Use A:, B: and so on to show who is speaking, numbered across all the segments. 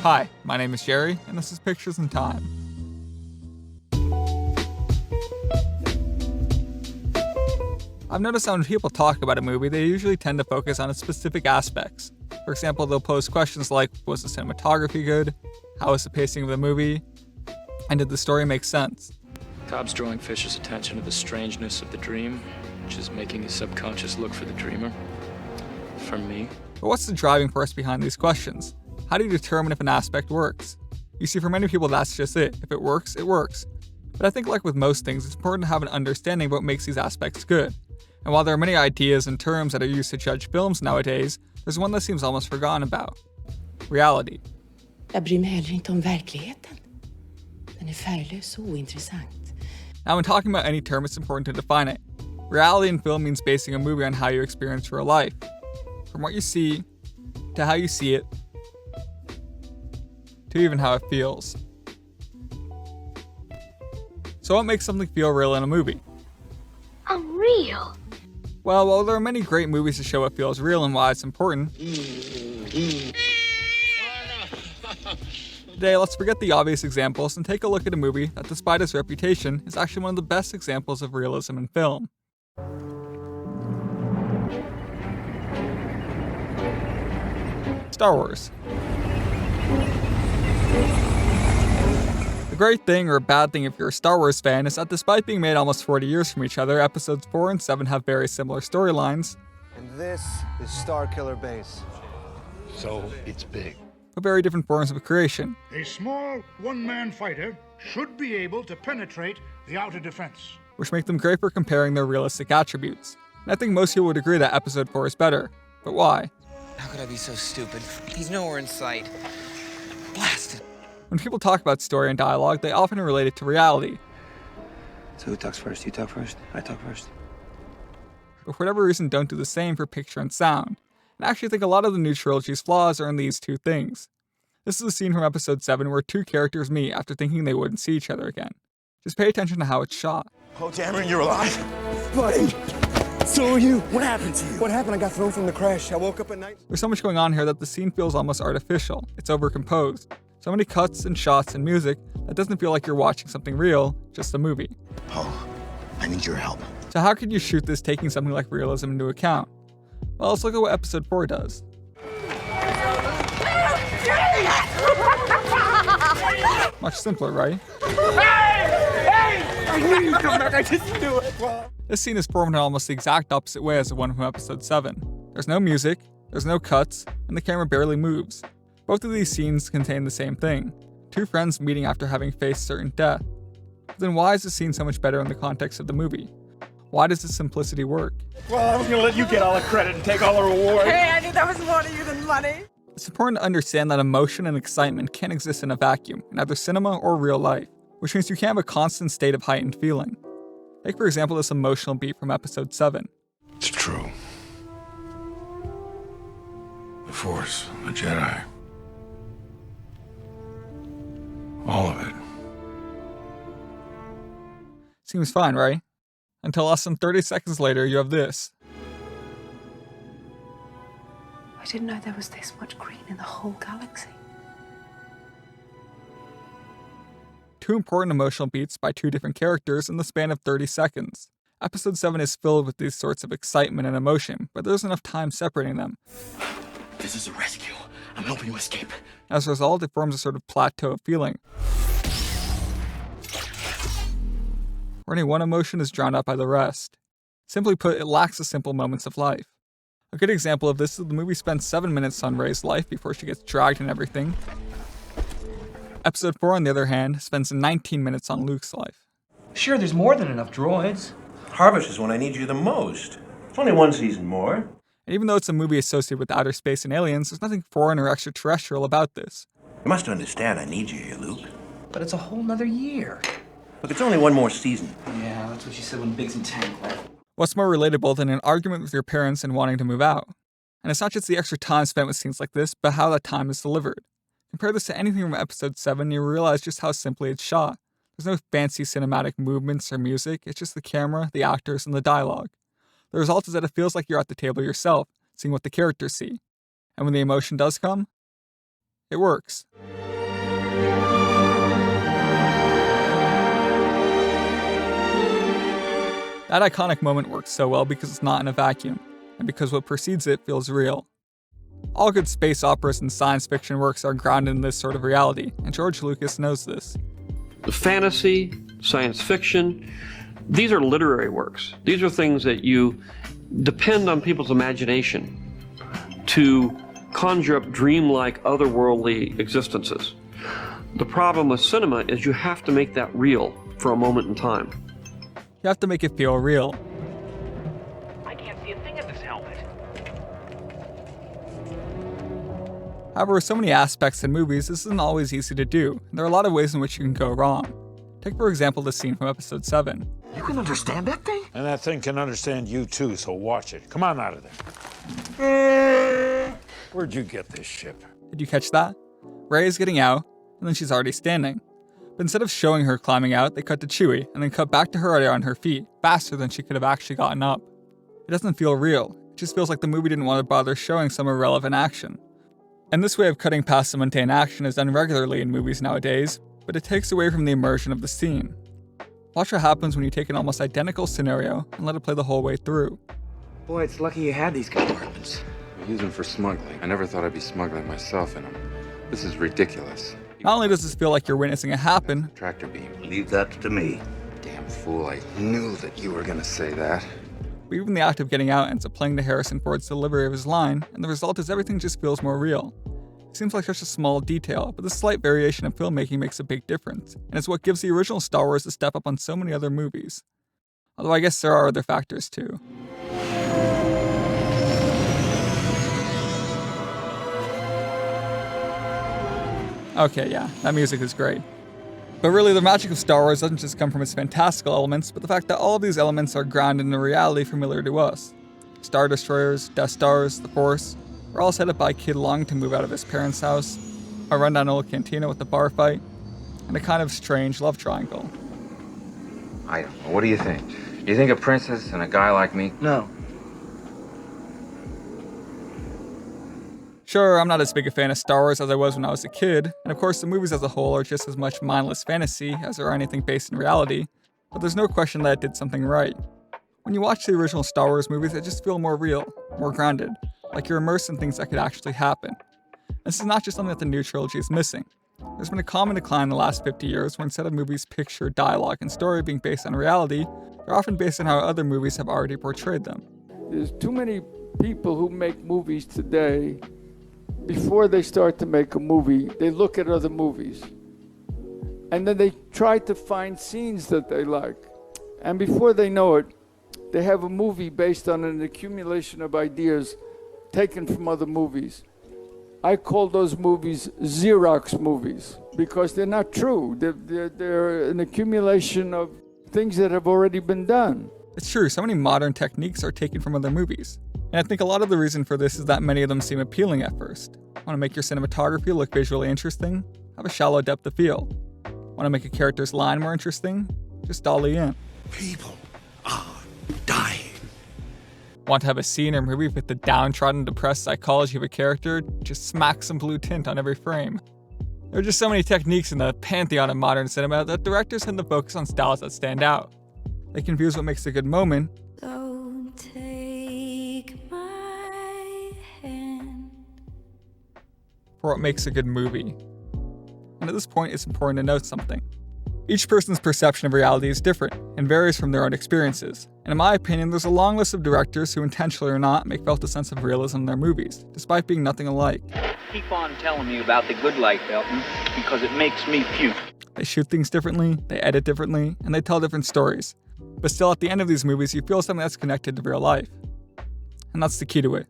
A: Hi, my name is Jerry, and this is Pictures in Time. I've noticed that when people talk about a movie, they usually tend to focus on its specific aspects. For example, they'll pose questions like, was the cinematography good? How was the pacing of the movie? And did the story make sense?
B: Cobb's drawing Fisher's attention to the strangeness of the dream, which is making his subconscious look for the dreamer. For me.
A: But what's the driving force behind these questions? How do you determine if an aspect works? You see, for many people, that's just it. If it works, it works. But I think like with most things, it's important to have an understanding of what makes these aspects good. And while there are many ideas and terms that are used to judge films nowadays, there's one that seems almost forgotten about. Reality.
C: Jag bryr mig heller inte om verkligheten. Den är färglös och ointressant.
A: Now, when talking about any term, it's important to define it. Reality in film means basing a movie on how you experience real life. From what you see, to how you see it, to even how it feels. So what makes something feel real in a movie?
D: Unreal.
A: Well, while there are many great movies to show what feels real and why it's important, today let's forget the obvious examples and take a look at a movie that, despite its reputation, is actually one of the best examples of realism in film. Star Wars. The great thing, or bad thing if you're a Star Wars fan, is that despite being made almost 40 years from each other, episodes 4 and 7 have very similar storylines.
E: And this is Starkiller Base.
F: So it's big.
A: But very different forms of creation.
G: A small one-man fighter should be able to penetrate the outer defense,
A: which make them great for comparing their realistic attributes. And I think most people would agree that episode 4 is better. But why?
H: How could I be so stupid? He's nowhere in sight. Blasted.
A: When people talk about story and dialogue, they often relate it to reality.
E: So who talks first? You talk first? I talk first?
A: But for whatever reason, don't do the same for picture and sound. And I actually think a lot of the new trilogy's flaws are in these two things. This is a scene from episode 7 where two characters meet after thinking they wouldn't see each other again. Just pay attention to how it's shot.
F: Oh, Dameron, you're alive.
E: Buddy! So are you. What happened to you? What happened? I got thrown from the crash. I woke up at night.
A: There's so much going on here that the scene feels almost artificial. It's overcomposed. So many cuts and shots and music that doesn't feel like you're watching something real, just a movie.
F: Oh, I need your help.
A: So how could you shoot this taking something like realism into account? Well, let's look at what episode 4 does. Much simpler, right?
E: I knew you'd come back. I just knew it.
A: This scene is formed in almost the exact opposite way as the one from episode 7. There's no music, there's no cuts, and the camera barely moves. Both of these scenes contain the same thing. Two friends meeting after having faced certain death. But then why is this scene so much better in the context of the movie? Why does this simplicity work?
E: Well, I was gonna let you get all the credit and take all the reward.
C: Hey, I knew that was more to you than money.
A: It's important to understand that emotion and excitement can't exist in a vacuum, in either cinema or real life, which means you can't have a constant state of heightened feeling. Take, for example, this emotional beat from episode 7.
F: It's true. The Force, the Jedi. All of it.
A: Seems fine, right? Until less than 30 seconds later, you have this.
C: I didn't know there was this much green in the whole galaxy.
A: Two important emotional beats by two different characters in the span of 30 seconds. Episode 7 is filled with these sorts of excitement and emotion, but there's enough time separating them.
F: This is a rescue. I'm helping you escape.
A: As a result, it forms a sort of plateau of feeling, where any one emotion is drowned out by the rest. Simply put, it lacks the simple moments of life. A good example of this is the movie spends 7 minutes on Rey's life before she gets dragged and everything. Episode 4, on the other hand, spends 19 minutes on Luke's life.
I: Sure, there's more than enough droids.
J: Harvest is when I need you the most. It's only one season more.
A: And even though it's a movie associated with outer space and aliens, there's nothing foreign or extraterrestrial about this.
J: You must understand I need you here, Luke.
I: But it's a whole nother year.
J: Look, it's only one more season.
I: Yeah, that's what she said when Biggs and Tank left.
A: What's more relatable than an argument with your parents and wanting to move out? And it's not just the extra time spent with scenes like this, but how that time is delivered. Compare this to anything from episode 7 and you realize just how simply it's shot. There's no fancy cinematic movements or music, it's just the camera, the actors, and the dialogue. The result is that it feels like you're at the table yourself, seeing what the characters see. And when the emotion does come, it works. That iconic moment works so well because it's not in a vacuum, and because what precedes it feels real. All good space operas and science fiction works are grounded in this sort of reality, and George Lucas knows this.
K: Fantasy, science fiction, these are literary works. These are things that you depend on people's imagination to conjure up dreamlike, otherworldly existences. The problem with cinema is you have to make that real for a moment in time.
A: You have to make it feel real.
I: I can't see a thing in this helmet.
A: However, with so many aspects in movies, this isn't always easy to do, and there are a lot of ways in which you can go wrong. Take for example the scene from episode 7.
F: You can understand that thing?
L: And that thing can understand you too, so watch it. Come on out of there. Where'd you get this ship?
A: Did you catch that? Rey is getting out, and then she's already standing. But instead of showing her climbing out, they cut to Chewie, and then cut back to her on her feet, faster than she could have actually gotten up. It doesn't feel real. It just feels like the movie didn't want to bother showing some irrelevant action. And this way of cutting past the mundane action is done regularly in movies nowadays, but it takes away from the immersion of the scene. Watch what happens when you take an almost identical scenario and let it play the whole way through.
I: Boy, it's lucky you had these compartments.
M: I use them for smuggling. I never thought I'd be smuggling myself in them. This is ridiculous.
A: Not only does this feel like you're witnessing it happen,
M: Tractor beam.
F: Leave that to me.
M: Damn fool, I knew that you were gonna say that.
A: but even the act of getting out ends up playing to Harrison Ford's delivery of his line, and the result is everything just feels more real. It seems like such a small detail, but this slight variation in filmmaking makes a big difference, and it's what gives the original Star Wars a step up on so many other movies. Although I guess there are other factors too. Okay, yeah, that music is great. But really, the magic of Star Wars doesn't just come from its fantastical elements, but the fact that all of these elements are grounded in a reality familiar to us. Star Destroyers, Death Stars, the Force, are all set up by Kid Long to move out of his parents' house, a rundown old cantina with the bar fight, and a kind of strange love triangle.
M: I don't know. What do you think? Do you think a princess and a guy like me?
I: No.
A: Sure, I'm not as big a fan of Star Wars as I was when I was a kid, and of course the movies as a whole are just as much mindless fantasy as there are anything based in reality, but there's no question that it did something right. When you watch the original Star Wars movies, they just feel more real, more grounded, like you're immersed in things that could actually happen. This is not just something that the new trilogy is missing. There's been a common decline in the last 50 years where instead of movies' picture, dialogue, and story being based on reality, they're often based on how other movies have already portrayed them.
N: There's too many people who make movies today. Before they start to make a movie, they look at other movies. And then they try to find scenes that they like. And before they know it, they have a movie based on an accumulation of ideas taken from other movies. I call those movies Xerox movies because they're not true. They're an accumulation of things that have already been done.
A: It's true, so many modern techniques are taken from other movies. And I think a lot of the reason for this is that many of them seem appealing at first. Want to make your cinematography look visually interesting? Have a shallow depth of field. Want to make a character's line more interesting? Just dolly in.
F: People are dying.
A: Want to have a scene or movie with the downtrodden, depressed psychology of a character? Just smack some blue tint on every frame. There are just so many techniques in the pantheon of modern cinema that directors tend to focus on styles that stand out. They confuse what makes a good moment
O: Don't take my hand.
A: for what makes a good movie. And at this point, it's important to note something. Each person's perception of reality is different and varies from their own experiences. And in my opinion, there's a long list of directors who, intentionally or not, make felt a sense of realism in their movies, despite being nothing alike.
P: Keep on telling me about the good life, Elton, because it makes me puke.
A: They shoot things differently, they edit differently, and they tell different stories. But still, at the end of these movies, you feel something that's connected to real life. And that's the key to it.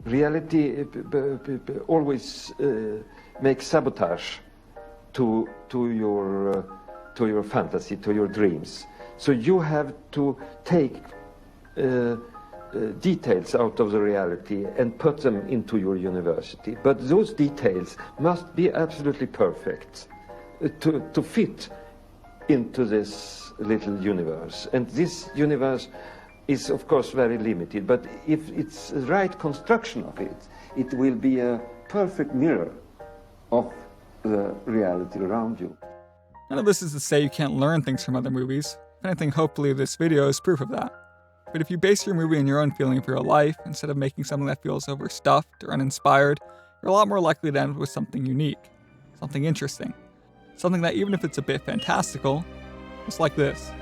Q: Reality always makes sabotage to your fantasy, to your dreams. So you have to take details out of the reality and put them into your university. But those details must be absolutely perfect to fit into this little universe. And this universe is, of course, very limited. But if it's the right construction of it, it will be a perfect mirror of the reality around you.
A: None of this is to say you can't learn things from other movies. If anything, hopefully this video is proof of that. But if you base your movie on your own feeling of real life, instead of making something that feels overstuffed or uninspired, you're a lot more likely to end with something unique, something interesting, something that even if it's a bit fantastical, just like this.